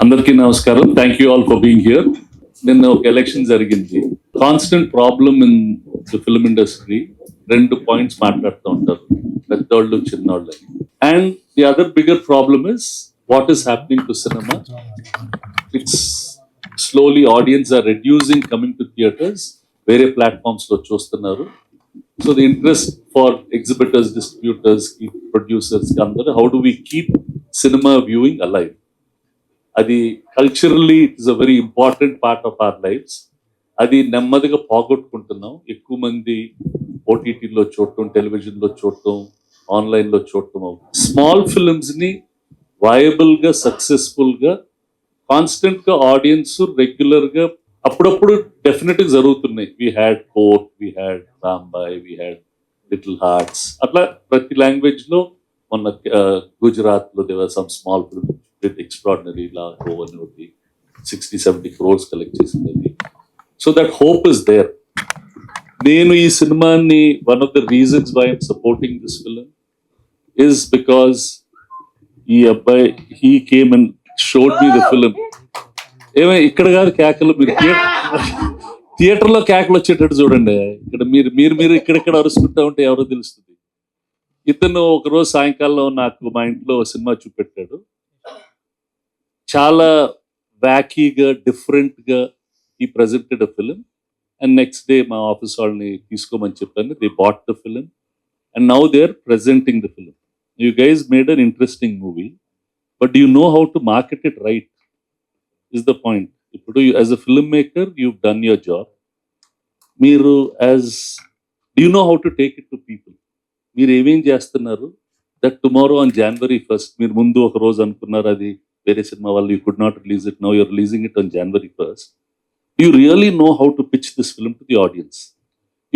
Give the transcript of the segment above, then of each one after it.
అందరికీ నమస్కారం. Thank you all for being here. నిన్న ఒక ఎలక్షన్ జరిగింది. Constant problem in the film industry, 2 points మాట్లాడుతూ ఉంటారు, పెద్దోళ్ళు చిన్నోళ్ళు. And the other bigger problem is what is happening to cinema. It's slowly audience are reducing coming to theatres. వేరే platforms లో చూస్తున్నారు. So the interest for exhibitors, distributors, producers అందరూ, how do we keep cinema viewing alive? అది culturally it is a very important part of our lives. అది నెమ్మదిగా పోగొట్టుకుంటున్నాం. ఎక్కువ మంది ఓటీటీలో చూడటం, టెలివిజన్లో చూడటం, ఆన్లైన్లో చూడటం. స్మాల్ ఫిల్మ్స్ ని వయబుల్ గా, సక్సెస్ఫుల్ గా, కాన్స్టెంట్ గా ఆడియన్స్ రెగ్యులర్ గా అప్పుడప్పుడు డెఫినెట్ గా జరుగుతున్నాయి. We had court, we had Rambai, we had little hearts. అట్లా ప్రతి లాంగ్వేజ్ లో మొన్న గుజరాత్ లో there were some small film extraordinary లా ఓవర్ 60-70 crores కలెక్ట్ చేసింది. So that hope is there. నేను ఈ సినిమాని, one of the reasons why I'm supporting this film is because ఈ అబ్బాయి he came and showed me the film. ఏమై ఇక్కడ కాదు కేకలు, మీరు థియేటర్లో కేకలు వచ్చేటట్టు చూడండి. ఇక్కడ మీరు ఇక్కడెక్కడ అరుచుకుంటా ఉంటే ఎవరో తెలుస్తుంది. ఇతను ఒకరోజు సాయంకాలం నాకు మా ఇంట్లో సినిమా చూపెట్టాడు. చాలా వ్యాకీగా, డిఫరెంట్ గా ఈ presented a film. And next day మా ఆఫీస్ వాళ్ళని తీసుకోమని చెప్పాను. They bought the film and now they are presenting the film. You guys made an interesting movie, but you know how to market it right is the point. ఇప్పుడు as a film maker you done your job. మీరు you know how to take it to people. మీరు ఏమేం చేస్తున్నారు that tomorrow on January 1st, మీరు ముందు ఒక రోజు అనుకున్నారు అది వేరే సినిమా వాళ్ళు, you could not release it, now you're releasing it on January 1st. You really know how to pitch this film to the audience.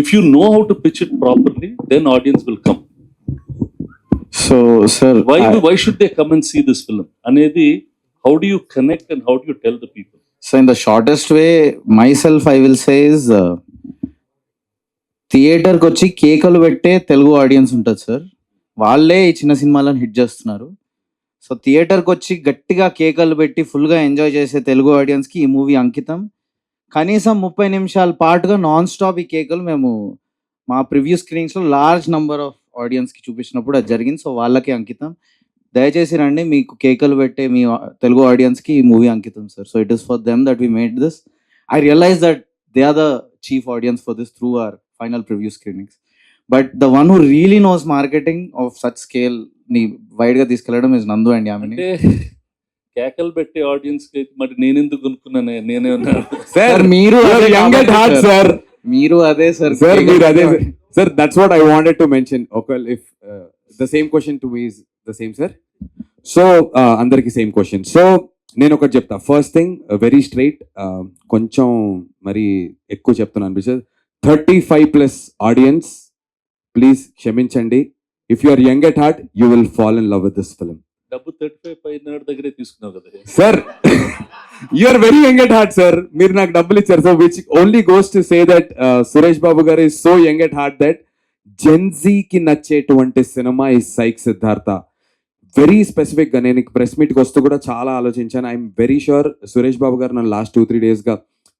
If you know how to pitch it properly, then audience will come. So, sir, why should they come and see this film? Anedi, how do you connect and how do you tell the people? so in the shortest way, myself, I will say is థియేటర్కి వచ్చి కేకలు పెట్టే Telugu audience ఉంటుంది sir. వాళ్ళే ఈ చిన్న సినిమాలను hit చేస్తున్నారు. సో థియేటర్కి వచ్చి గట్టిగా కేకలు పెట్టి ఫుల్గా ఎంజాయ్ చేసే తెలుగు ఆడియన్స్కి ఈ మూవీ అంకితం. కనీసం 30 నిమిషాల పాటుగా నాన్ స్టాప్ ఈ కేకలు మేము మా ప్రివ్యూ స్క్రీన్స్లో లార్జ్ నంబర్ ఆఫ్ ఆడియన్స్కి చూపించినప్పుడు అది జరిగింది. సో వాళ్ళకి అంకితం. దయచేసి రండి, మీకు కేకలు పెట్టే మీ తెలుగు ఆడియన్స్కి ఈ మూవీ అంకితం sir. So it is for them that we made this. I realise that they are the chief audience for this through our final preview screenings. But the one who really knows marketing of such scale ని wide గా తీసుకెళ్లడం is నందు and Yamini. కేకలు పెట్టే audience కి మరి నేను ఎందుకు కొనుక్కున్నాను? నేనే సార్, మీరు యంగ్ అట్ హార్ట్ సార్. మీరు అదే సార్. సార్ మీరు అదే sir. That's what I wanted to mention. ఒకవేళ if the same question to me is the same sir. So అందరికి సేమ్ క్వశ్చన్. సో నేను ఒకటి చెప్తా. ఫస్ట్ థింగ్, వెరీ స్ట్రైట్, కొంచెం మరి ఎక్కువ చెప్తున్నాను అనిపిస్తుంది. 35+ ఆడియన్స్, ప్లీజ్ క్షమించండి. If you are young at heart, you will fall in love with this film. డబ్బు 35 పైన దగ్గరే తీసుకున్నావు కదా sir. You are very young at heart sir. మీరు నాకు డబ్బులు ఇచ్చారు. So which only goes to say that Suresh Babu గారు is so young at heart that జెన్జీకి నచ్చేటువంటి సినిమా ఈ సైక్ సిద్ధార్థ. వెరీ స్పెసిఫిక్ గా నేను ప్రెస్ మీట్కి వస్తూ కూడా చాలా ఆలోచించాను. I'm very sure Suresh Babu గారు నన్ను లాస్ట్ 2-3 days గా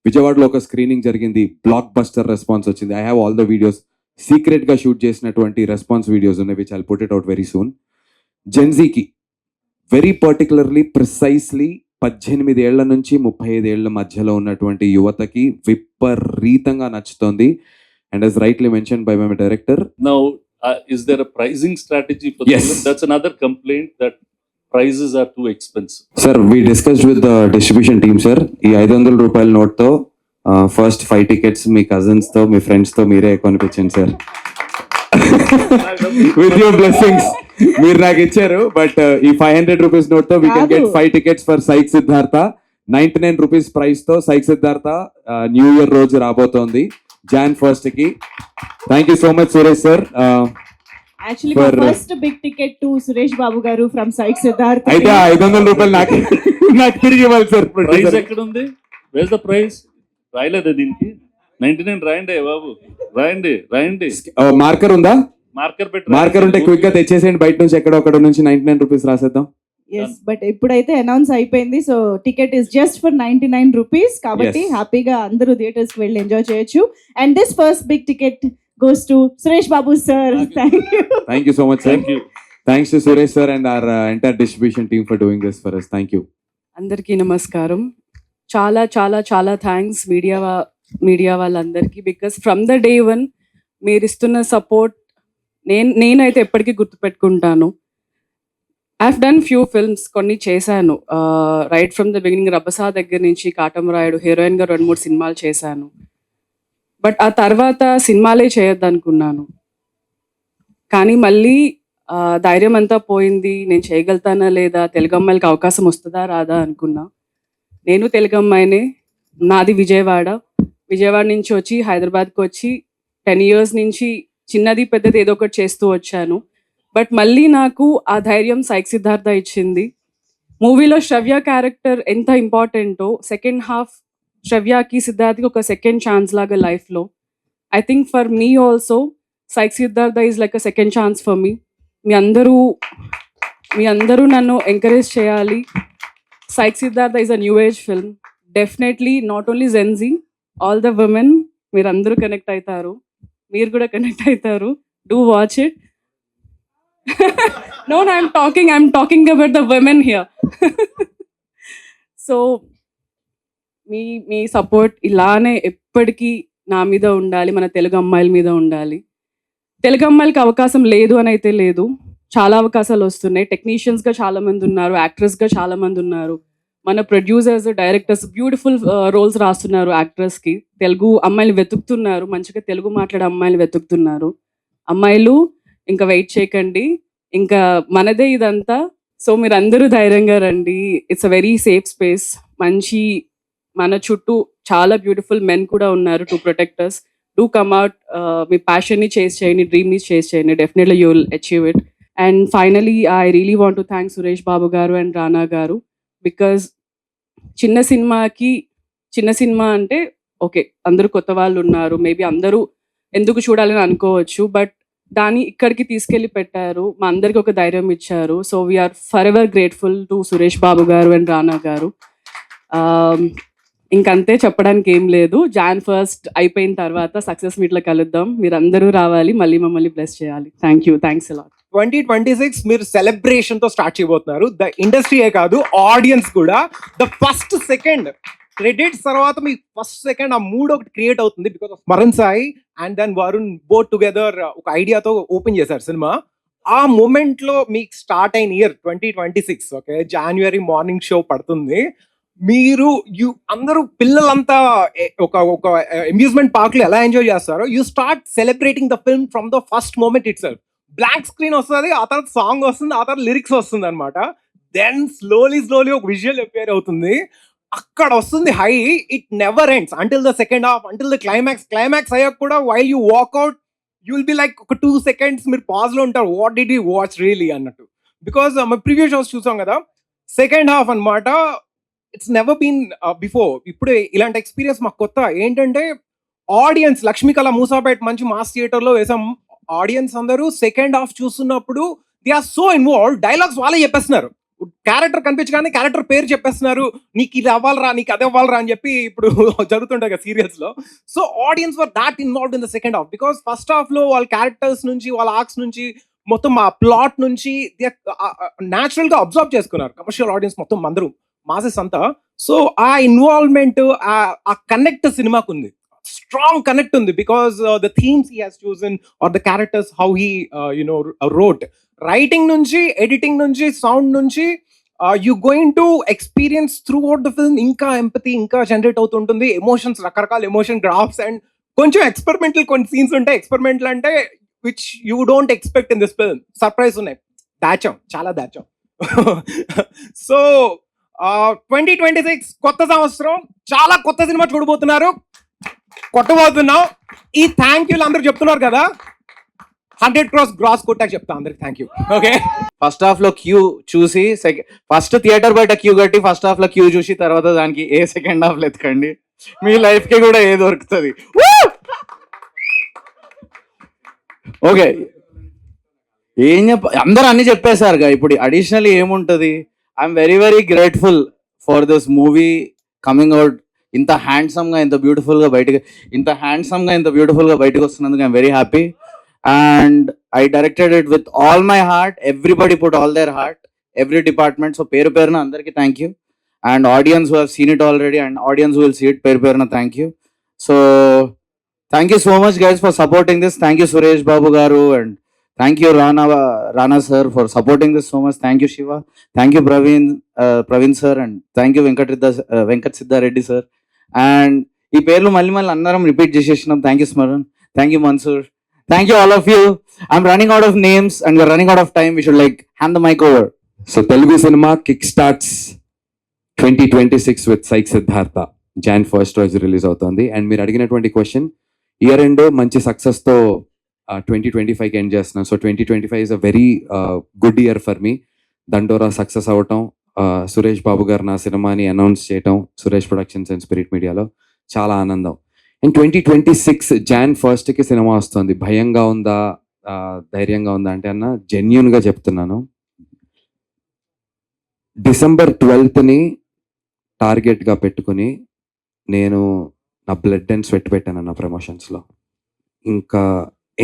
విజయవాడలో ఒక స్క్రీనింగ్ జరిగింది. బ్లాక్ బస్టర్ రెస్పాన్స్ వచ్చింది. I have all the videos. Secret గా షూట్ చేసినటువంటి రెస్పాన్స్ వీడియోస్ ఉన్నాయి, which I'll put it out very soon. జెన్జీకి వెరీ పర్టికులర్లీ, ప్రిసైస్లీ 18 ఏళ్ల నుంచి 35 ఏళ్ల మధ్యలో ఉన్నటువంటి యువతకి విపరీతంగా నచ్చుతోంది. And as rightly mentioned by my director. Now, is there a pricing strategy for Yes. this? That's another complaint, that prices are too expensive. Sir, we discussed with the distribution team, sir. ఈ 500 రూపాయల note తో first 5 tickets మీ cousins తో, మీ friends తో మీరే కొనిపించండి sir. With your blessings మీరు నాకు ఇచ్చారు. But ఈ 500 రూపీస్ నోట్ తో we can get 5 tickets for psych Siddhartha. 99 rupees price తో సైక్ సిద్ధార్థ న్యూ ఇయర్ రోజు రాబోతోంది, Jan 1st కి. Thank you so much Suresh sir. Actually, my first big ticket to Suresh Babu Garu from Saik Siddharth. అయితే 500 రూపాయలు నాకు తిరిగి ఇవ్వాలి సార్. ప్రైస్ ఎక్కడ ఉంది? Wear the price? రాయలేదా దీనికి? 99 రాయండి బాబు, రాయండి. మార్కర్ ఉందా? మార్కర్ పెట్టి మార్కర్ ఉంటే క్విక్ గా తెచ్చేసేయండి బయట నుంచి, ఎక్కడొక్కడ నుంచి 99 రూపీస్ రాసేద్దాం. ఎస్ బట్ ఇప్పుడైతే అనౌన్స్ అయిపోయింది so ticket is just for 99 rupees కాబట్టి Yes. హ్యాపీగా అందరూ థియేటర్స్ కి వెళ్ళి ఎంజాయ్ చేయొచ్చు and this first big ticket goes to Suresh Babu sir. Thank you. Thank you so much, sir. Thank you. Thanks to Suresh sir and our entire distribution team for doing this for us. Thank you. అందరికీ నమస్కారం. చాలా చాలా చాలా thanks media వాళ్ళందరికీ because from the day one మీరు ఇస్తున్న support నేనైతే ఎప్పటికీ గుర్తుపెట్టుకుంటాను. I have done few films కొన్ని చేశాను right from the beginning. Rabhasa దగ్గర నుంచి కాటమరాయుడు హీరోయిన్గా 2-3 సినిమాలు చేశాను. బట్ ఆ తర్వాత సినిమాలే చేయొద్దు అనుకున్నాను. కానీ మళ్ళీ ధైర్యం అంతా పోయింది. నేను చేయగలుగుతానా లేదా, తెలుగు అమ్మాయిలకి అవకాశం వస్తుందా రాదా అనుకున్నా. నేను తెలుగు అమ్మాయినే, నాది విజయవాడ నుంచి వచ్చి హైదరాబాద్కి వచ్చి 10 years నుంచి చిన్నది పెద్దది ఏదో ఒకటి చేస్తూ వచ్చాను. బట్ మళ్ళీ నాకు ఆ ధైర్యం సైక్ సిద్ధార్థ ఇచ్చింది. మూవీలో శ్రవ్య క్యారెక్టర్ ఎంత ఇంపార్టెంటో సెకండ్ హాఫ్ శ్రవ్యకి సిద్ధార్థకి ఒక సెకండ్ ఛాన్స్ లాగా లైఫ్లో. I think for me also Psych Siddhartha is like a second chance for me. మీ అందరూ నన్ను ఎంకరేజ్ చేయాలి. Psych Siddhartha is a new age film. Definitely not only gen Z, all the women మీరందరూ connect అవుతారు, మీరు కూడా కనెక్ట్ అవుతారు. Do watch it. No, I'm talking about the women here. So మీ సపోర్ట్ ఇలానే ఎప్పటికీ నా మీద ఉండాలి, మన తెలుగు అమ్మాయిల మీద ఉండాలి. తెలుగు అమ్మాయిలకి అవకాశం లేదు అని అయితే లేదు, చాలా అవకాశాలు వస్తున్నాయి. టెక్నీషియన్స్గా చాలా మంది ఉన్నారు, యాక్ట్రెస్గా చాలా మంది ఉన్నారు, మన ప్రొడ్యూసర్స్ డైరెక్టర్స్ బ్యూటిఫుల్ రోల్స్ రాస్తున్నారు. యాక్ట్రెస్కి తెలుగు అమ్మాయిలు వెతుకుతున్నారు, మంచిగా తెలుగు మాట్లాడే అమ్మాయిలు వెతుకుతున్నారు. అమ్మాయిలు ఇంకా వెయిట్ చేయకండి, ఇంకా మనదే ఇదంతా. సో మీరు అందరూ ధైర్యంగా రండి. It's a very safe space. మన చుట్టూ చాలా బ్యూటిఫుల్ మెన్ కూడా ఉన్నారు to protectors. Do come out. మీ ప్యాషన్ని చేస్ చేయండి, డ్రీమ్ని చేస్ చేయండి. Definitely you will achieve it. And finally I really want to thank Suresh Babu garu and రానా గారు. బికాజ్ చిన్న సినిమా అంటే ఓకే అందరూ కొత్త వాళ్ళు ఉన్నారు, మేబీ అందరూ ఎందుకు చూడాలని అనుకోవచ్చు, బట్ దాన్ని ఇక్కడికి తీసుకెళ్ళి పెట్టారు, మా అందరికి ఒక ధైర్యం ఇచ్చారు. So we're for ever grateful to Suresh Babu garu and రానా గారు. ఇంకంతే, చెప్పడానికి ఏం లేదు. Jan 1st అయిపోయిన తర్వాత సక్సెస్ మీట్లో కలుద్దాం. మీరు అందరూ రావాలి, మళ్ళీ మమ్మల్ని బ్లెస్ చేయాలి. Thank you, thanks a lot. 2026 మీరు సెలబ్రేషన్ తో స్టార్ట్ చేయబోతున్నారు. ద ఇండస్ట్రీయే కాదు, ఆడియన్స్ కూడా. ద ఫస్ట్ సెకండ్ క్రెడిట్స్ తర్వాత మీ ఫస్ట్ సెకండ్ ఆ మూడ్ ఒకటి క్రియేట్ అవుతుంది because of Smaran Sai and then Varun both together ఒక ఐడియాతో ఓపెన్ చేశారు సినిమా. ఆ మూమెంట్ లో మీకు స్టార్ట్ అయిన year 2026. Okay, January morning show పడుతుంది. మీరు అందరూ పిల్లలంతా ఒక అమ్యూజ్మెంట్ పార్క్ లో ఎలా ఎంజాయ్ చేస్తారో, you start celebrating the film from the first moment itself. Black screen వస్తుంది, ఆ తర్వాత సాంగ్ వస్తుంది, ఆ తర్వాత లిరిక్స్ వస్తుంది అనమాట. దెన్ స్లోలీ ఒక విజువల్ అపియర్ అవుతుంది. అక్కడ వస్తుంది high. It never ends until the second half, until the climax అయ్యాక కూడా while you walk out you will be like ఒక 2 seconds మీరు పాజ్ లో ఉంటారు. What did you watch really అన్నట్టు. బికాస్ ప్రీవియస్ షోస్ చూసాం కదా, సెకండ్ హాఫ్ అనమాట ఇట్స్ నెవర్ బీన్ బిఫోర్. ఇప్పుడే ఇలాంటి ఎక్స్పీరియన్స్ మాకు కొత్త. ఏంటంటే ఆడియన్స్ లక్ష్మీకళ మూసాపేట్ మంచి మాస్ థియేటర్ లో వేసాం. ఆడియన్స్ అందరూ సెకండ్ హాఫ్ చూస్తున్నప్పుడు they are so involve. Dialogues వాళ్ళే చెప్పేస్తున్నారు, క్యారెక్టర్ కనిపించగానే క్యారెక్టర్ పేరు చెప్పేస్తున్నారు. నీకు ఇది అవ్వాలరా, నీకు అది అవ్వాలరా అని చెప్పి ఇప్పుడు జరుగుతుంటాయి కదా సీరియల్స్ లో. So audience were that involved in the second half because first half లో వాళ్ళ క్యారెక్టర్స్ నుంచి, వాళ్ళ ఆర్క్స్ నుంచి, మొత్తం ఆ ప్లాట్ నుంచి న్యాచురల్ గా అబ్జర్వ్ చేసుకున్నారు కమర్షియల్ ఆడియన్స్ మొత్తం అందరూ మాసెస్ అంతా. సో ఆ ఇన్వాల్వ్మెంట్, ఆ కనెక్ట్ సినిమాకు ఉంది, స్ట్రాంగ్ కనెక్ట్ ఉంది because the themes he has chosen are the characters how he wrote. Writing నుంచి, ఎడిటింగ్ నుంచి, సౌండ్ నుంచి you going to experience throughout the film. ఇంకా ఎంపతి ఇంకా జనరేట్ అవుతుంటుంది, ఎమోషన్స్, రకరకాల ఎమోషన్ గ్రాఫ్స్ అండ్ కొంచెం experimental కొన్ని సీన్స్ ఉంటాయి. ఎక్స్పెరిమెంటల్ అంటే which you don't expect in this film. Surprise ఉన్నాయి, చాలా దాచాం. సో 2026 కొత్త సంవత్సరం, చాలా కొత్త సినిమా చూడబోతున్నారు, కొట్టబోతున్నాం. ఈ థ్యాంక్ యూలు అందరూ చెప్తున్నారు కదా, 100 crores గ్రాస్ కొట్టాక చెప్తా అందరికి thank you. Okay, first half లో క్యూ చూసి ఫస్ట్ థియేటర్ బయట క్యూ కట్టి ఫస్ట్ హాఫ్ లో క్యూ చూసి తర్వాత దానికి ఏ సెకండ్ హాఫ్ లో ఎత్తుకండి, మీ లైఫ్ కి కూడా ఏ దొరుకుతుంది. ఓకే, అందరూ అన్ని చెప్పేశారుగా, ఇప్పుడు అడిషనల్ ఏముంటది. I'm very, very grateful for this movie coming out ఇంత హ్యాండ్సమ్గా ఇంత బ్యూటిఫుల్గా బయటకు వస్తున్నందుకు I'm very happy. And I directed it with all my heart. Everybody put all their heart, every department. So పేరు పేరున అందరికీ thank you. And audience who have seen it already and audience who will see it, పేరు పేరున thank you. So thank you so much guys for supporting this. Thank you Suresh Babu garu, and thank you Rana sir for supporting this so much. Thank you Shiva, thank you Praveen sir, and thank you Venkat Siddhareddy sir. And ఈ పేర్లు మళ్ళీ అందరం repeat చేసేసినాం. Thank you Smaran, thank you Mansoor, thank you all of you. I'm running out of names and we're running out of time. We should hand the mic over. So Telugu cinema kick starts 2026 with Psych Siddhartha. Jan 1st రోజు release అవుతుంది. And మీరు అడిగినటువంటి question, year end మంచి సక్సెస్తో 2025కి end చేస్తున్నాం. So 2025 is a very good year for me. దండోరా success అవటం, సురేష్ బాబు గారు నా సినిమాని అనౌన్స్ చేయటం సురేష్ ప్రొడక్షన్స్ అండ్ స్పిరిట్ మీడియాలో చాలా ఆనందం. అండ్ 2026 Jan 1st సినిమా వస్తుంది. భయంగా ఉందా ధైర్యంగా ఉందా అంటే అన్న జెన్యున్గా చెప్తున్నాను, December 12th టార్గెట్గా పెట్టుకుని నేను నా బ్లడ్ అండ్ స్వెట్ పెట్టాను నా ప్రమోషన్స్లో. ఇంకా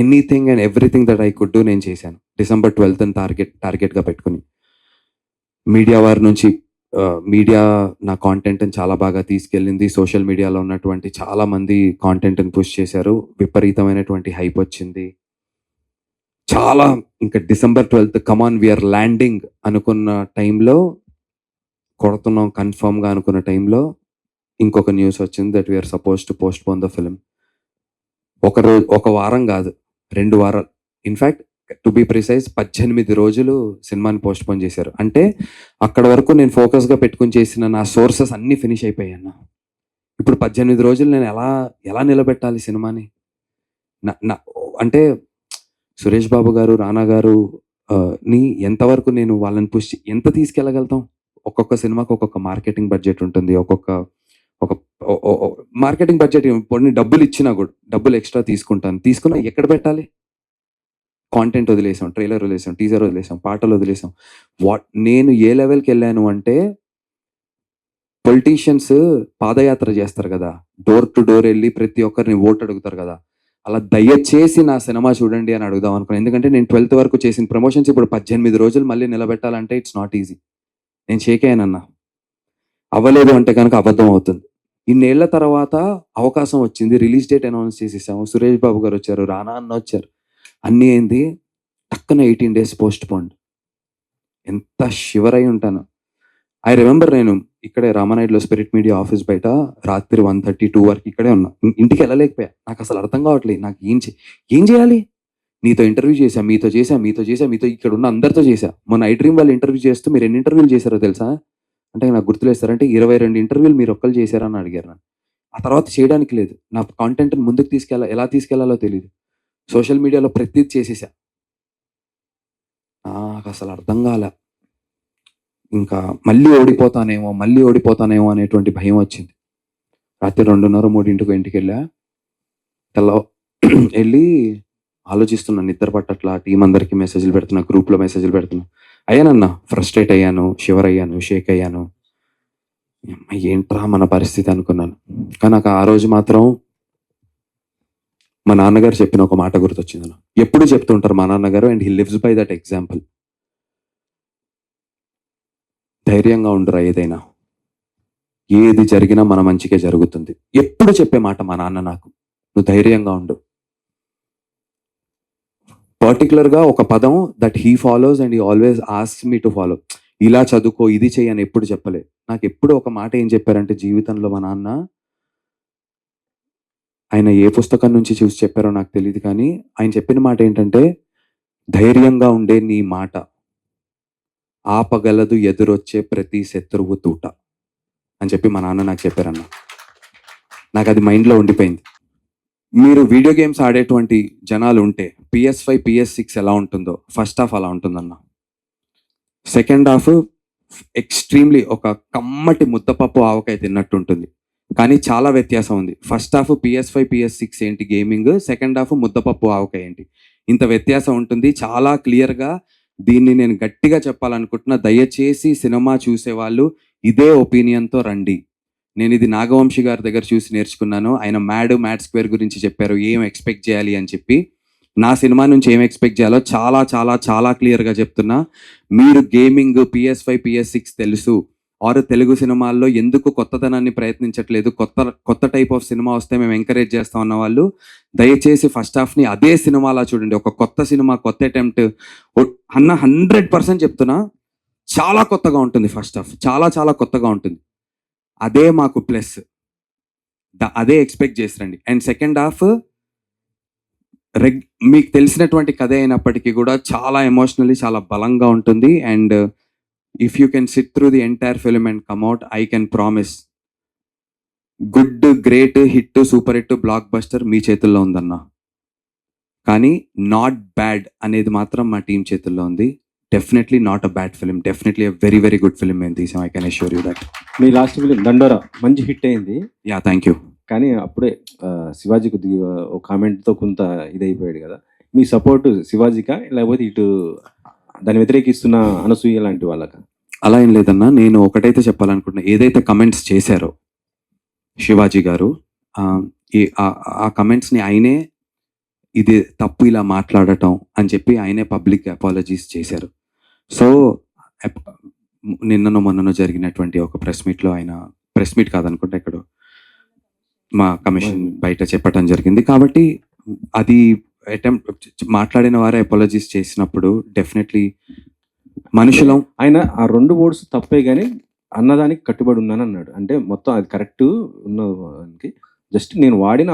anything and everything that I could do నేను చేశాను. December 12th టార్గెట్గా పెట్టుకుని మీడియా వారి నుంచి మీడియా నా కాంటెంట్ని చాలా బాగా తీసుకెళ్ళింది. సోషల్ మీడియాలో ఉన్నటువంటి చాలా మంది కాంటెంట్ని పుష్ చేశారు. విపరీతమైనటువంటి హైప్ వచ్చింది. చాలా ఇంకా December 12th కమాన్ వీఆర్ ల్యాండింగ్ అనుకున్న టైంలో, కొడుతున్నాం కన్ఫర్మ్గా అనుకున్న టైంలో ఇంకొక న్యూస్ వచ్చింది that we're supposed to postpone the film. ఒక వారం కాదు, 2 వారాలు, ఇన్ఫ్యాక్ట్ టు బి ప్రిసైజ్ 18 రోజులు సినిమాని పోస్ట్ పోన్ చేశారు. అంటే అక్కడ వరకు నేను ఫోకస్గా పెట్టుకుని చేసిన నా సోర్సెస్ అన్నీ ఫినిష్ అయిపోయాను. ఇప్పుడు 18 రోజులు నేను ఎలా నిలబెట్టాలి సినిమాని? అంటే సురేష్ బాబు గారు, రానా గారు ని ఎంతవరకు నేను వాళ్ళని పుష్ ఎంత తీసుకెళ్ళగలుగుతాం? ఒక్కొక్క సినిమాకి ఒక్కొక్క మార్కెటింగ్ బడ్జెట్ ఉంటుంది. ఒక మార్కెటింగ్ బడ్జెట్ కొన్ని డబ్బులు ఇచ్చినా కూడా డబ్బులు ఎక్స్ట్రా తీసుకున్నా ఎక్కడ పెట్టాలి? కాంటెంట్ వదిలేసాం, ట్రైలర్ వదిలేసాం, టీజర్ వదిలేసాం, పాటలు వదిలేసాం. నేను ఏ లెవెల్కి వెళ్ళాను అంటే, పొలిటీషియన్స్ పాదయాత్ర చేస్తారు కదా, డోర్ టు డోర్ వెళ్ళి ప్రతి ఒక్కరిని ఓటు అడుగుతారు కదా, అలా దయచేసి నా సినిమా చూడండి అని అడుగుదాం అనుకున్నాను. ఎందుకంటే నేను 12th వరకు చేసిన ప్రమోషన్స్ ఇప్పుడు 18 రోజులు మళ్ళీ నిలబెట్టాలంటే ఇట్స్ నాట్ ఈజీ. నేను షేక్ అయ్యానన్నా. అవ్వలేదు అంటే కనుక అబద్ధం అవుతుంది. ఇన్నేళ్ల తర్వాత అవకాశం వచ్చింది, రిలీజ్ డేట్ అనౌన్స్ చేసేసాము, సురేష్ బాబు గారు వచ్చారు, రానా అన్న వచ్చారు, అన్నీ అయింది. టక్కున 18 days పోస్ట్ పోండ్. ఎంత షివర్ అయి ఉంటాను. ఐ రిమెంబర్ నేను ఇక్కడే రామానాయుడులో స్పిరిట్ మీడియా ఆఫీస్ బయట రాత్రి 1:30-2 వరకు ఇక్కడే ఉన్నా. ఇంటికి వెళ్ళలేకపోయా. నాకు అసలు అర్థం కావట్లేదు నాకు ఏం చేయాలి. నీతో ఇంటర్వ్యూ చేశా, మీతో ఇక్కడ ఉన్న అందరితో చేశా. మొన్న ఐ డ్రీమ్ వాళ్ళు ఇంటర్వ్యూ చేస్తూ మీరు ఎన్ని ఇంటర్వ్యూలు చేశారో తెలుసా అంటే నాకు గుర్తులేస్తారంటే 22 ఇంటర్వ్యూలు మీరు ఒక్కరు చేశారని అడిగారు నన్ను. ఆ తర్వాత చేయడానికి లేదు. నా కాంటెంట్ని ముందుకు ఎలా తీసుకెళ్లాలో తెలియదు. సోషల్ మీడియాలో ప్రతిదీ చేసేసా. నాకు అసలు అర్థం కాలే. ఇంకా మళ్ళీ ఓడిపోతానేమో అనేటువంటి భయం వచ్చింది. రాత్రి 2:30-3 ఇంటికి వెళ్ళా. వెళ్ళి ఆలోచిస్తున్నాను, నిద్ర పట్టట్లా, టీం అందరికీ మెసేజ్లు పెడుతున్నా, గ్రూప్లో మెసేజ్లు పెడుతున్నా. అయ్యానన్నా, ఫ్రస్ట్రేట్ అయ్యాను, షివర్ అయ్యాను, షేక్ అయ్యాను. ఏంట్రా మన పరిస్థితి అనుకున్నాను. కానీ నాకు ఆ రోజు మాత్రం మా నాన్నగారు చెప్పిన ఒక మాట గుర్తొచ్చింది. ఎప్పుడు చెప్తుంటారు మా నాన్నగారు, and he lives by that example. ధైర్యంగా ఉండురా, ఏది జరిగినా మన మంచిగా జరుగుతుంది. ఎప్పుడు చెప్పే మాట మా నాన్న నాకు, నువ్వు ధైర్యంగా ఉండు. పర్టికులర్గా ఒక పదం that he follows and he always asks me to follow. ఇలా చదువుకో, ఇది చెయ్యి అని ఎప్పుడు చెప్పలే. నాకు ఎప్పుడు ఒక మాట ఏం చెప్పారంటే జీవితంలో మా నాన్న, ఆయన ఏ పుస్తకం నుంచి చూసి చెప్పారో నాకు తెలియదు, కానీ ఆయన చెప్పిన మాట ఏంటంటే, ధైర్యంగా ఉండే నీ మాట ఆపగలదు ఎదురొచ్చే ప్రతి శత్రువు తూట అని చెప్పి మా నాన్న నాకు చెప్పారన్న. నాకు అది మైండ్లో ఉండిపోయింది. మీరు వీడియో గేమ్స్ ఆడేటువంటి జనాలు ఉంటే PS5 PS6 ఎలా ఉంటుందో ఫస్ట్ హాఫ్ అలా ఉంటుందన్న. సెకండ్ హాఫ్ ఎక్స్ట్రీమ్లీ ఒక కమ్మటి ముద్దపప్పు ఆవకాయ తిన్నట్టు ఉంటుంది. కానీ చాలా వ్యత్యాసం ఉంది. ఫస్ట్ హాఫ్ PS5 PS6 ఏంటి గేమింగ్, సెకండ్ హాఫ్ ముద్దపప్పు ఆవకాయ ఏంటి, ఇంత వ్యత్యాసం ఉంటుంది. చాలా క్లియర్గా దీన్ని నేను గట్టిగా చెప్పాలనుకుంటున్నా, దయచేసి సినిమా చూసేవాళ్ళు ఇదే ఒపీనియన్తో రండి. నేను ఇది నాగవంశి గారి దగ్గర చూసి నేర్చుకున్నాను. ఆయన మ్యాడ్ స్క్వేర్ గురించి చెప్పారు, ఏం ఎక్స్పెక్ట్ చేయాలి అని చెప్పి. నా సినిమా నుంచి ఏం ఎక్స్పెక్ట్ చేయాలో చాలా చాలా చాలా క్లియర్గా చెప్తున్నా. మీరు గేమింగ్, PS5, PS6 తెలుసు, ఆరు తెలుగు సినిమాల్లో ఎందుకు కొత్తదనాన్ని ప్రయత్నించట్లేదు, కొత్త టైప్ ఆఫ్ సినిమా వస్తే మేము ఎంకరేజ్ చేస్తాం అన్న వాళ్ళు దయచేసి ఫస్ట్ హాఫ్ని అదే సినిమాలా చూడండి. ఒక కొత్త సినిమా, కొత్త అటెంప్ట్ అన్న 100% చెప్తున్నా, చాలా కొత్తగా ఉంటుంది. ఫస్ట్ హాఫ్ చాలా చాలా కొత్తగా ఉంటుంది. అదే మాకు ప్లస్, అదే ఎక్స్పెక్ట్ చేసిరండి. అండ్ సెకండ్ హాఫ్ మీకు తెలిసినటువంటి కథ అయినప్పటికీ కూడా చాలా ఎమోషనల్లీ చాలా బలంగా ఉంటుంది. And if you can sit through the entire film and come out, I can promise good, great, hit, super hit, blockbuster మీ చేతుల్లో ఉందన్న. కానీ నాట్ బ్యాడ్ అనేది మాత్రం మా టీం చేతుల్లో ఉంది. Definitely not a bad film, definitely very very good film మేము తీసాం. I can assure you that. మీ లాస్ట్ ఫిలిం దండోరా మంచి హిట్ అయింది. Yeah, thank you. కానీ అప్పుడే శివాజీ కొద్దిగా ఒక కామెంట్తో కొంత ఇదైపోయాడు కదా. మీ సపోర్ట్ శివాజీకా లేకపోతే ఇటు దాన్ని వ్యతిరేకిస్తున్న అనసూయ లాంటి వాళ్ళకా? అలా ఏం లేదన్నా, నేను ఒకటైతే చెప్పాలనుకుంటున్నా. ఏదైతే కమెంట్స్ చేశారో శివాజీ గారు, ఆ కమెంట్స్ని ఆయనే ఇది తప్పు ఇలా మాట్లాడటం అని చెప్పి ఆయనే పబ్లిక్ అపాలజీస్ చేశారు. సో నిన్ననో మొన్ననో జరిగినటువంటి ఒక ప్రెస్ మీట్లో, ఆయన ప్రెస్ మీట్ కాదనుకుంటే ఎక్కడో మా కమిషన్ బయట చెప్పడం జరిగింది. కాబట్టి అది అటెంప్ట్ మాట్లాడిన వారే అపాలజీస్ చేసినప్పుడు డెఫినెట్లీ మనుషులం. ఆయన ఆ 2 వర్డ్స్ తప్పే కానీ అన్నదానికి కట్టుబడి ఉన్నాను అన్నాడు. అంటే మొత్తం అది కరెక్ట్ ఉన్నదానికి జస్ట్ నేను వాడిన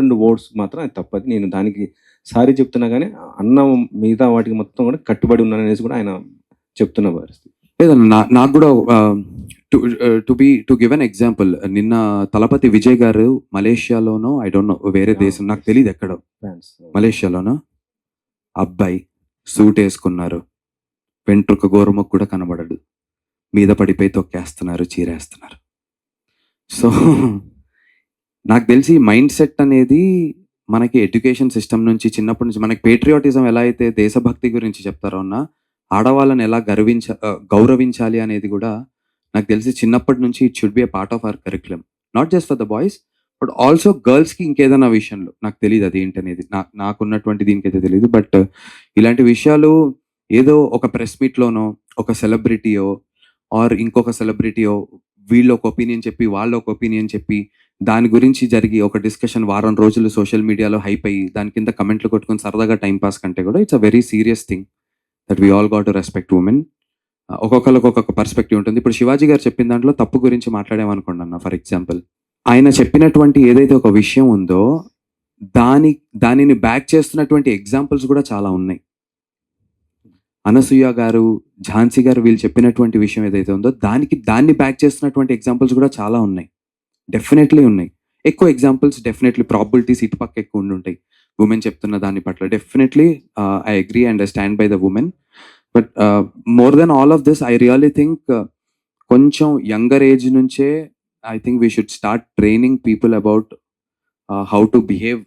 2 వర్డ్స్ మాత్రం అది తప్పది. నేను దానికి సారీ చెప్తున్నా కానీ అన్న మిగతా వాటికి మొత్తం కూడా కట్టుబడి ఉన్నాను అనేసి కూడా ఆయన చెప్తున్న పరిస్థితి. లేదన్నా, నాకు కూడా టు గివ్ అన్ ఎగ్జాంపుల్, నిన్న తలపతి విజయ్ గారు మలేషియాలోనో, ఐ డోంట్ నో వేరే దేశం నాకు తెలియదు ఎక్కడో, మలేషియాలోనో అబ్బాయి సూట్ వేసుకున్నారు, వెంట్రుక గోరుముకు కూడా కనబడడు, మీద పడిపోయి తొక్కేస్తున్నారు, చీరేస్తున్నారు. సో నాకు తెలిసి మైండ్ సెట్ అనేది మనకి ఎడ్యుకేషన్ సిస్టమ్ నుంచి, చిన్నప్పటి నుంచి మనకి పేట్రియాటిజం ఎలా అయితే దేశభక్తి గురించి చెప్తారో అన్న, ఆడవాళ్ళని ఎలా గౌరవించాలి అనేది కూడా నాకు తెలిసి చిన్నప్పటి నుంచి it should be a part of our curriculum, not just for the boys but also గర్ల్స్కి. ఇంకేదైనా విషయంలో నాకు తెలియదు అది ఏంటనేది, నాకున్నటువంటి దీనికైతే తెలియదు. బట్ ఇలాంటి విషయాలు ఏదో ఒక ప్రెస్ మీట్లోనో ఒక సెలబ్రిటీయో ఆర్ ఇంకొక సెలబ్రిటీయో వీళ్ళు ఒక ఒపీనియన్ చెప్పి వాళ్ళు ఒక ఒపీనియన్ చెప్పి దాని గురించి జరిగి ఒక డిస్కషన్ వారం రోజులు సోషల్ మీడియాలో హైప్ అయ్యి దాని కింద కమెంట్లు కొట్టుకొని సరదాగా టైంపాస్ కంటే కూడా it's a very serious thing that we all got to respect women. ఒక్కొక్కరికి ఒక్కొక్క పర్స్పెక్టివ్ ఉంటుంది. ఇప్పుడు శివాజీ గారు చెప్పిన దాంట్లో తప్పు గురించి మాట్లాడామనుకోండి అన్న, ఫర్ ఎగ్జాంపుల్ ఆయన చెప్పినటువంటి ఏదైతే ఒక విషయం ఉందో దానిని బ్యాక్ చేస్తున్నటువంటి ఎగ్జాంపుల్స్ కూడా చాలా ఉన్నాయి. అనసూయ గారు, ఝాన్సీ గారు వీళ్ళు చెప్పినటువంటి విషయం ఏదైతే ఉందో దాన్ని బ్యాక్ చేస్తున్నటువంటి ఎగ్జాంపుల్స్ కూడా చాలా ఉన్నాయి, డెఫినెట్లీ ఉన్నాయి. ఎక్కువ ఎగ్జాంపుల్స్ డెఫినెట్లీ ప్రాబిలిటీస్ ఇటుపక్క ఎక్కువ ఉంటాయి ఉమెన్ చెప్తున్న దాని పట్ల. Definitely I agree and I stand by the women. But more than all of this I really think కొంచెం యంగర్ ఏజ్ నుంచే I think we should start training people about how to behave.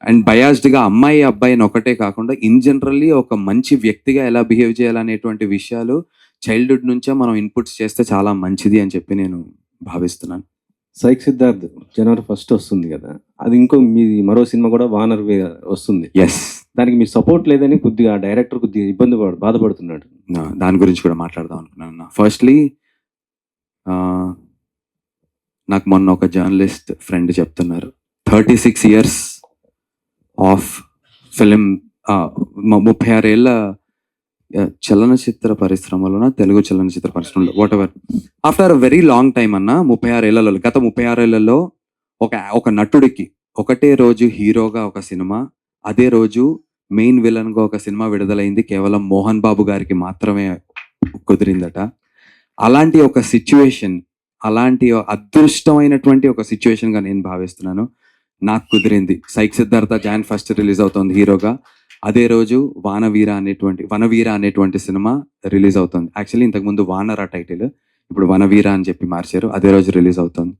And బయాస్డ్గా అమ్మాయి అబ్బాయిని ఒకటే కాకుండా in generally ఒక మంచి వ్యక్తిగా ఎలా బిహేవ్ చేయాలనేటువంటి విషయాలు చైల్డ్హుడ్ నుంచే మనం ఇన్పుట్స్ చేస్తే చాలా మంచిది అని చెప్పి నేను భావిస్తున్నాను. సైక్ సిద్ధార్థ్ జనవరి 1 వస్తుంది కదా, అది ఇంకో మీ మరో సినిమా కూడా వానర్ వస్తుంది. ఎస్, దానికి మీ సపోర్ట్ లేదని కొద్దిగా డైరెక్టర్ కొద్దిగా బాధపడుతున్నాడు. దాని గురించి కూడా మాట్లాడదాం అనుకున్నాను. ఫస్ట్లీ నాకు మొన్న ఒక జర్నలిస్ట్ ఫ్రెండ్ చెప్తున్నారు, 36 years ఆఫ్ ఫిలిం, 36 ఏళ్ళ చలనచిత్ర పరిశ్రమలో, తెలుగు చలనచిత్ర పరిశ్రమలో, what ever, after a very long time అన్న, 36 ఏళ్లలో, గత 36 ఏళ్లలో ఒక నటుడికి ఒకటే రోజు హీరోగా ఒక సినిమా, అదే రోజు మెయిన్ విలన్గా ఒక సినిమా విడుదలైంది కేవలం మోహన్ బాబు గారికి మాత్రమే కుదిరిందట. అలాంటి ఒక సిచ్యువేషన్, అలాంటి అదృష్టమైనటువంటి ఒక సిచ్యువేషన్గా నేను భావిస్తున్నాను. నాకు కుదిరింది. సైక్ సిద్ధార్థ Jan 1 రిలీజ్ అవుతుంది హీరోగా. అదే రోజు వనవీర అనేటువంటి సినిమా రిలీజ్ అవుతుంది. యాక్చువల్లీ ఇంతకుముందు వానర టైటిల్, ఇప్పుడు వనవీర అని చెప్పి మార్చారు. అదే రోజు రిలీజ్ అవుతుంది.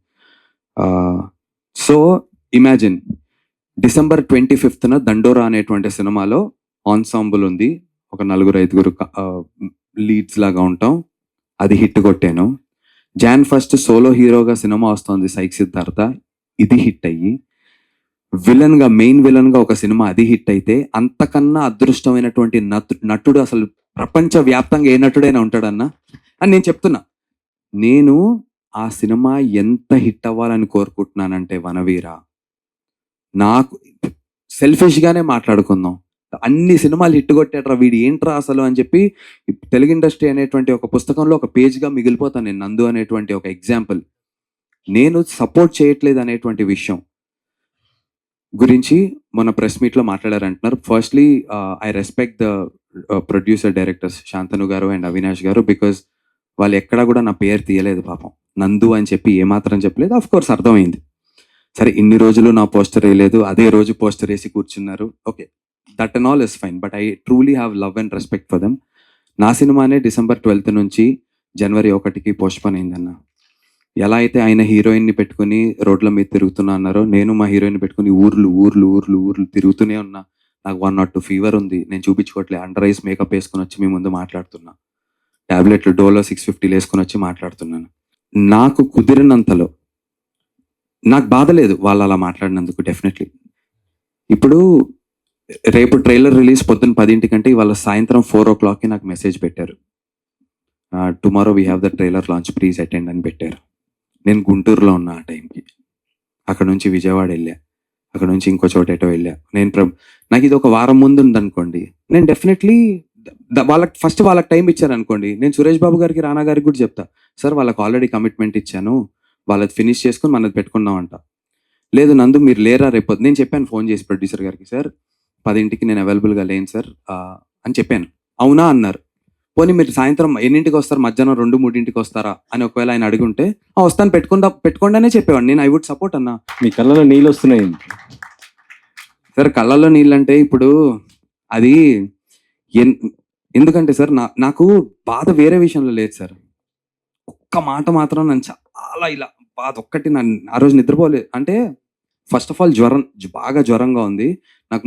సో ఇమాజిన్, December 25న దండోరా అనేటువంటి సినిమాలో ఆన్సాంబుల్ ఉంది, ఒక 4-5 లీడ్స్ లాగా ఉంటాం. అది హిట్ కొట్టాను. Jan 1 సోలో హీరోగా సినిమా వస్తుంది సైక్ సిద్ధార్థ, ఇది హిట్ అయ్యి మెయిన్ విలన్ గా ఒక సినిమా అది హిట్ అయితే అంతకన్నా అదృష్టమైనటువంటి నటుడు అసలు ప్రపంచ వ్యాప్తంగా ఏ నటుడైనా ఉంటాడన్నా అని నేను చెప్తున్నా. నేను ఆ సినిమా ఎంత హిట్ అవ్వాలని కోరుకుంటున్నానంటే వనవీర, నాకు సెల్ఫిష్ గానే మాట్లాడుకుందాం, అన్ని సినిమాలు హిట్ కొట్టాడ్రా వీడు ఏంట్రా అసలు అని చెప్పి తెలుగు ఇండస్ట్రీ అనేటువంటి ఒక పుస్తకంలో ఒక పేజ్ గా మిగిలిపోతాను నేను. నందు అనేటువంటి ఒక ఎగ్జాంపుల్. నేను సపోర్ట్ చేయట్లేదు అనేటువంటి విషయం గురించి మొన్న ప్రెస్ మీట్ లో మాట్లాడారంటున్నారు. Firstly I respect the producer directors Shantanu garu and Avinash గారు, బికాస్ వాళ్ళు ఎక్కడా కూడా నా పేరు తీయలేదు పాపం. నందు అని చెప్పి ఏమాత్రం చెప్పలేదు. ఆఫ్ కోర్స్ అర్థమైంది. సరే ఇన్ని రోజులు నా పోస్టర్ వేయలేదు, అదే రోజు పోస్టర్ వేసి కూర్చున్నారు. Okay, that and all is fine, but I truly have love and respect for them. నా సినిమానే December 12th నుంచి January 1కి పోస్ట్పోన్ అయిందన్న. ఎలా అయితే ఆయన హీరోయిన్ని పెట్టుకుని రోడ్ల మీద తిరుగుతున్నా అన్నారో, నేను మా హీరోయిన్ పెట్టుకుని ఊర్లు తిరుగుతూనే ఉన్నా. నాకు 102 ఫీవర్ ఉంది, నేను చూపించుకోవట్లే. అండర్ ఐస్ మేకప్ వేసుకుని వచ్చి మీ ముందు మాట్లాడుతున్నా. టాబ్లెట్లు డోలో 650 వేసుకుని వచ్చి మాట్లాడుతున్నాను. నాకు కుదిరినంతలో నాకు బాధ లేదు వాళ్ళు అలా మాట్లాడినందుకు. డెఫినెట్లీ ఇప్పుడు రేపు ట్రైలర్ రిలీజ్ పొద్దున్న 10 కంటే ఇవాళ సాయంత్రం 4 o'clockకి నాకు మెసేజ్ పెట్టారు. Tomorrow we have the trailer launch, please attend అని పెట్టారు. నేను గుంటూరులో ఉన్నా ఆ టైంకి. అక్కడ నుంచి విజయవాడ వెళ్ళా, అక్కడ నుంచి ఇంకో చోట ఎటో వెళ్ళా. నాకు ఇది ఒక వారం ముందు ఉందనుకోండి, నేను డెఫినెట్లీ వాళ్ళకి టైం ఇచ్చాను అనుకోండి, నేను సురేష్ బాబు గారికి రానా గారికి కూడా చెప్తా, సార్ వాళ్ళకి ఆల్రెడీ కమిట్మెంట్ ఇచ్చాను, వాళ్ళది ఫినిష్ చేసుకుని మనది పెట్టుకుందాం అంట. లేదు నందు మీరు లేరా రేపు, నేను చెప్పాను ఫోన్ చేసి ప్రొడ్యూసర్ గారికి, సార్ 10కి నేను అవైలబుల్గా లేను సార్ అని చెప్పాను. అవునా అన్నారు. పోనీ మీరు సాయంత్రం ఎన్నింటికి వస్తారు, మధ్యాహ్నం 2-3కి వస్తారా అని ఒకవేళ ఆయన అడుగుంటే వస్తాను పెట్టుకోండి అనే చెప్పేవాడిని. నేను ఐ వుడ్ సపోర్ట్ అన్నా. మీ కళ్ళలో నీళ్ళు వస్తున్నాయి సార్ కళ్ళల్లో నీళ్ళు అంటే ఇప్పుడు అది ఎందుకంటే సార్ నాకు బాధ వేరే విషయంలో లేదు సార్. ఒక్క మాట మాత్రం నన్ను చాలా ఇలా బాధ ఒక్కటి, నన్ను ఆ రోజు నిద్రపోలేదు. అంటే ఫస్ట్ ఆఫ్ ఆల్ బాగా జ్వరంగా ఉంది నాకు.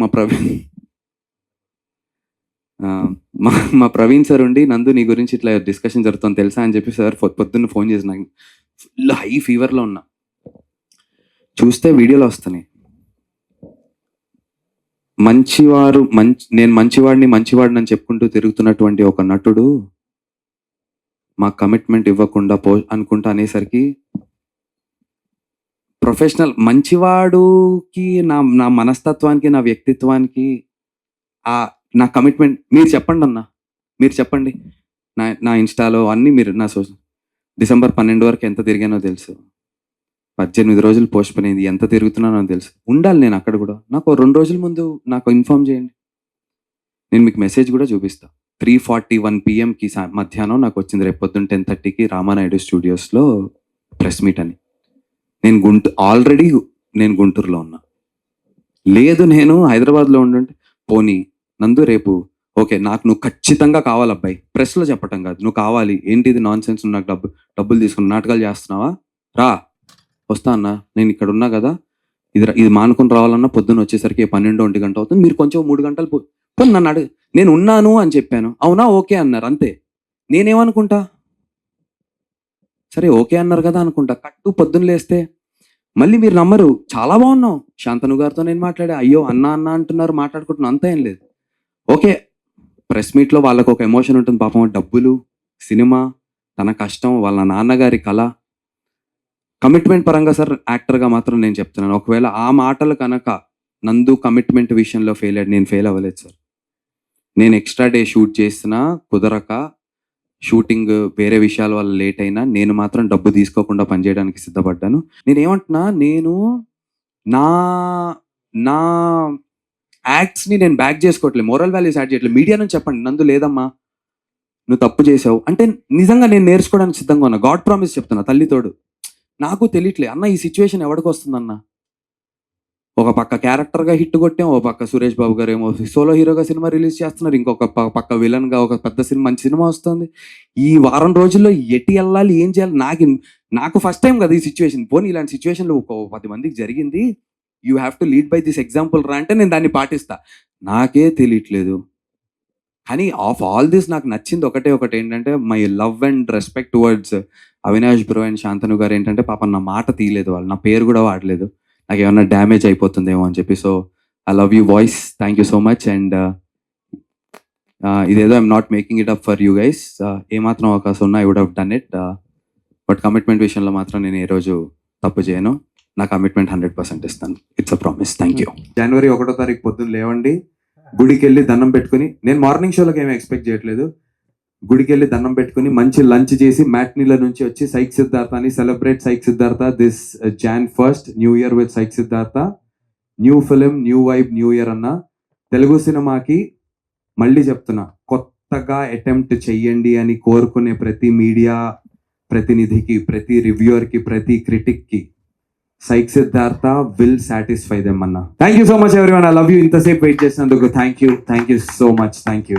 మా ప్రవీణ్ సార్ ఉండి, నందు నీ గురించి ఇట్లా డిస్కషన్ జరుగుతుంది తెలుసా అని చెప్పి సార్ పొద్దున్న ఫోన్ చేసి, నాకు ఫుల్ హై ఫీవర్లో ఉన్నా. చూస్తే వీడియోలు వస్తున్నాయి, నేను మంచివాడిని అని చెప్పుకుంటూ తిరుగుతున్నటువంటి ఒక నటుడు మా కమిట్మెంట్ ఇవ్వకుండా అనుకుంటా అనేసరికి, ప్రొఫెషనల్ మంచివాడుకి నా మనస్తత్వానికి నా వ్యక్తిత్వానికి నా కమిట్మెంట్ మీరు చెప్పండి అన్న, మీరు చెప్పండి. నా ఇన్స్టాలో అన్నీ మీరు నా December 12 వరకు ఎంత తిరిగానో తెలుసు. 18 రోజులు పోస్ట్ పోన్ అయింది, ఎంత తిరుగుతున్నానో తెలుసు. ఉండాలి నేను అక్కడ కూడా. నాకు 2 రోజుల ముందు నాకు ఇన్ఫార్మ్ చేయండి, నేను మీకు మెసేజ్ కూడా చూపిస్తా. 3:41 PM మధ్యాహ్నం నాకు వచ్చింది, రేపు పొద్దున్న 10:30కి రామానాయుడు స్టూడియోస్లో ప్రెస్ మీట్ అని. ఆల్రెడీ నేను గుంటూరులో ఉన్నా. లేదు నేను హైదరాబాద్లో ఉండుంటే, పోనీ నందు రేపు ఓకే నాకు నువ్వు ఖచ్చితంగా కావాలి అబ్బాయి, ప్రెస్లో చెప్పటం కాదు, నువ్వు కావాలి, ఏంటిది నాన్ సెన్స్, నాకు డబ్బులు తీసుకుని నాటకాలు చేస్తున్నావా, రా వస్తా అన్న, నేను ఇక్కడ ఉన్నా కదా, ఇది మానుకుని రావాలన్నా పొద్దున్న వచ్చేసరికి 12-1 గంట అవుతుంది, మీరు కొంచెం 3 గంటలు నన్ను నేను ఉన్నాను అని చెప్పాను. అవునా ఓకే అన్నారు, అంతే. నేనేమనుకుంటా, సరే ఓకే అన్నారు కదా అనుకుంటా. పొద్దున్న లేస్తే మళ్ళీ మీరు నమ్మరు, చాలా బాగున్నావు, శాంతను గారితో నేను మాట్లాడా, అయ్యో అన్న అంటున్నారు, మాట్లాడుకుంటున్నాను, అంతా ఏం లేదు. ఓకే, ప్రెస్ మీట్లో వాళ్ళకు ఒక ఎమోషన్ ఉంటుంది పాపం, డబ్బులు, సినిమా, తన కష్టం, వాళ్ళ నాన్నగారి కళ, కమిట్మెంట్ పరంగా సార్ యాక్టర్గా మాత్రం నేను చెప్తున్నాను, ఒకవేళ ఆ మాటలు కనుక నందు కమిట్మెంట్ విషయంలో ఫెయిల్ అయ్యాడు, నేను ఫెయిల్ అవ్వలేదు సార్. నేను ఎక్స్ట్రా డే షూట్ చేసినా కుదరక, షూటింగ్ వేరే విషయాల వల్ల లేట్ అయినా, నేను మాత్రం డబ్బు తీసుకోకుండా పనిచేయడానికి సిద్ధపడ్డాను. నేనేమంటున్నా, నేను నా యాక్ట్స్ని నేను బ్యాక్ చేసుకోవట్లేదు, మోరల్ వాల్యూస్ యాడ్ చేయట్లేదు. మీడియా నుంచి చెప్పండి, నందు లేదమ్మా నువ్వు తప్పు చేసావు అంటే నిజంగా నేను నేర్చుకోవడానికి సిద్ధంగా ఉన్నా. గాడ్ ప్రామిస్ చెప్తున్నా, తల్లితోడు. నాకు తెలియట్లే అన్న ఈ సిచ్యువేషన్ ఎవరికి వస్తుందన్న. ఒక పక్క క్యారెక్టర్గా హిట్ కొట్టాం, ఒక పక్క సురేష్ బాబు గారు ఏమో సోలో హీరోగా సినిమా రిలీజ్ చేస్తున్నారు, ఇంకొక పక్క విలన్గా ఒక పెద్ద మంచి సినిమా వస్తుంది. ఈ వారం రోజుల్లో ఎటు వెళ్ళాలి, ఏం చేయాలి, నాకు ఫస్ట్ టైం కదా ఈ సిచ్యువేషన్. పోనీ ఇలాంటి సిచ్యువేషన్లో ఒక 10 మందికి జరిగింది, you have to lead by this example రా అంటే నేను దాన్ని పాటిస్తా. నాకే తెలియట్లేదు కానీ ఆఫ్ ఆల్ దిస్ నాకు నచ్చింది ఒకటి ఏంటంటే my love and respect towards Avinash bro and Shantanu గారు ఏంటంటే పాపం నా మాట తీయలేదు, వాళ్ళు నా పేరు కూడా వాడలేదు, నాకు ఏమన్నా డ్యామేజ్ అయిపోతుందేమో అని చెప్పి. So I love you voice, thank you so much. And ఇదేదో I'm not making it up for you guys, ఏమాత్రం అవకాశం ఉన్నా I would have done it. But commitment విషయంలో మాత్రం నేను ఏ రోజు తప్పు చేయను, నా కమిట్మెంట్ 100% ఇస్తాను. It's a promise. Thank you. జనవరి 1వ తారీఖు పొద్దున్న లేవండి, గుడికి వెళ్ళి దండం పెట్టుకుని, నేను మార్నింగ్ షోలోకి ఏమీ ఎక్స్పెక్ట్ చేయట్లేదు, గుడికి వెళ్ళి దండం పెట్టుకుని మంచి లంచ్ చేసి మ్యాట్నీల నుంచి వచ్చి సైక్ సిద్ధార్థ అని celebrate psych Siddhartha this Jan 1st new year with Psych Siddhartha. New film, new vibe, new year అన్న. తెలుగు సినిమాకి మళ్ళీ చెప్తున్నా, కొత్తగా అటెంప్ట్ చెయ్యండి అని కోరుకునే ప్రతి మీడియా ప్రతినిధికి, ప్రతి రివ్యూవర్కి, ప్రతి క్రిటిక్కి Psych Siddhartha will satisfy them అన్న. Thank you so much everyone, I love you. ఇంతసేపు వెయిట్ చేసినందుకు thank you so much. Thank you.